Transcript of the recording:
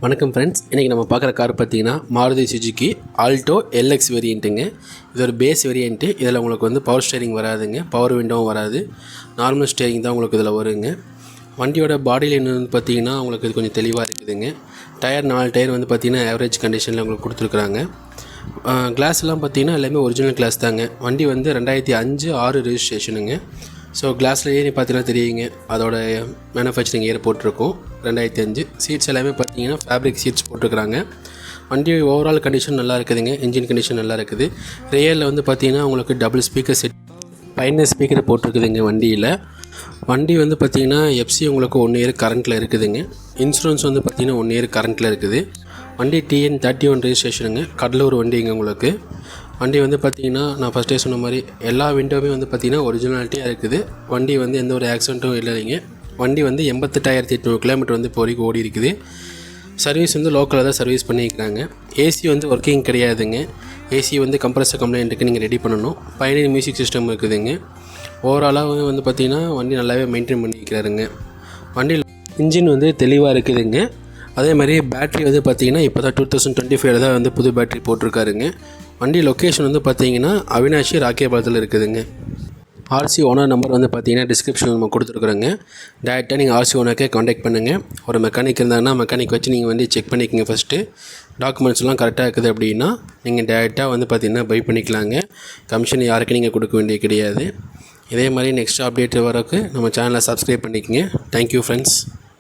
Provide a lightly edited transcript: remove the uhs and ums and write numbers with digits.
வணக்கம் ஃப்ரெண்ட்ஸ், இன்றைக்கி நம்ம பார்க்குற கார் பார்த்தீங்கன்னா மாருதி சுஜுக்கி ஆல்டோ எல்எக்ஸ் வேரியண்ட்டுங்க. இது ஒரு பேஸ் வேரியண்ட்டு. இதில் உங்களுக்கு வந்து பவர் ஸ்டேரிங் வராதுங்க, பவர் விண்டோவும் வராது, நார்மல் ஸ்டேரிங் தான் உங்களுக்கு இதில் வருங்க. வண்டியோட பாடியில் என்னென்னு பார்த்தீங்கன்னா உங்களுக்கு இது கொஞ்சம் தெளிவாக இருக்குதுங்க. டயர் 4 டயர் வந்து பார்த்திங்கன்னா ஆவரேஜ் கண்டிஷனில் உங்களுக்கு கொடுத்துருக்குறாங்க. கிளாஸ்லாம் பார்த்திங்கன்னா எல்லாமே ஒரிஜினல் கிளாஸ் தாங்க. வண்டி வந்து 2005-6 ரெஜிஸ்ட்ரேஷனுங்க. ஸோ கிளாஸில் ஏறி பார்த்தீங்கன்னா தெரியுங்க, அதோட மேனுஃபேக்சரிங் இயர் போட்டிருக்கோம் 2005. சீட்ஸ் எல்லாமே பார்த்தீங்கன்னா ஃபேப்ரிக் சீட்ஸ் போட்டிருக்கிறாங்க. வண்டி ஓவரால் கண்டிஷன் நல்லா இருக்குதுங்க. இன்ஜின் கண்டிஷன் நல்லா இருக்குது. ரியலில் வந்து பார்த்திங்கன்னா உங்களுக்கு டபுள் ஸ்பீக்கர் செட், பைனர் ஸ்பீக்கர் போட்டிருக்குதுங்க வண்டியில். வண்டி வந்து பார்த்திங்கன்னா எஃப்சி உங்களுக்கு 1 இயர் கரண்ட்டில் இருக்குதுங்க. இன்சூரன்ஸ் வந்து பார்த்திங்கன்னா 1 இயர் கரண்ட்டில் இருக்குது. வண்டி TN31 ரெஜிஸ்ட்ரேஷனுங்க. கடலூர் வண்டிங்க உங்களுக்கு. வண்டி வந்து பார்த்திங்கன்னா நான் ஃபஸ்ட்டே சொன்ன மாதிரி எல்லா விண்டோவுமே வந்து பார்த்திங்கன்னா ஒரிஜினாலிட்டியாக இருக்குது. வண்டி வந்து எந்த ஒரு ஆக்சிடென்ட்டும் இல்லைங்க. வண்டி வந்து 88,800 கிலோமீட்டர் வந்து இப்போ வரைக்கும் ஓடி இருக்குது. சர்வீஸ் வந்து லோக்கலில் தான் சர்வீஸ் பண்ணியிருக்கிறாங்க. ஏசி வந்து ஒர்க்கிங் கிடையாதுங்க. ஏசி வந்து கம்ப்ரஸர் கம்ப்ளைண்ட்டுக்கு நீங்கள் ரெடி பண்ணணும். பைனர் மியூசிக் சிஸ்டம் இருக்குதுங்க. ஓவராலாக வந்து பார்த்திங்கன்னா வண்டி நல்லாவே மெயின்டைன் பண்ணிக்கிறாருங்க. வண்டியில் இன்ஜின் வந்து தெளிவாக இருக்குதுங்க. அதே மாதிரி பேட்ரி வந்து பார்த்திங்கன்னா இப்போ தான் 2025 தான் வந்து புது பேட்ரி போட்டிருக்காருங்க. வண்டி லொக்கேஷன் வந்து பார்த்திங்கன்னா அவினாஷி ராக்கியபாளத்தில் இருக்குதுங்க. ஆர்சி ஓனர் நம்பர் வந்து பார்த்திங்கன்னா டிஸ்கிரிப்ஷனில் நம்ம கொடுத்துருக்குறோங்க. டேரெக்டாக நீங்கள் ஆர்சி ஓனருக்கே காண்டாக்ட் பண்ணுங்கள். ஒரு மெக்கானிக் இருந்தாங்கன்னா மெக்கானிக் வச்சு நீங்கள் வண்டி செக் பண்ணிக்கோங்க. ஃபஸ்ட்டு டாக்குமெண்ட்ஸ்லாம் கரெக்டாக இருக்குது அப்படின்னா நீங்கள் டேரெக்டாக வந்து பார்த்திங்கன்னா பை பண்ணிக்கலாங்க. கமிஷன் யாருக்கும் நீங்கள் கொடுக்க வேண்டியது கிடையாது. இதே மாதிரி நெக்ஸ்ட் அப்டேட் வரக்கு நம்ம சேனலை சப்ஸ்கிரைப் பண்ணிக்கோங்க. Thank you friends.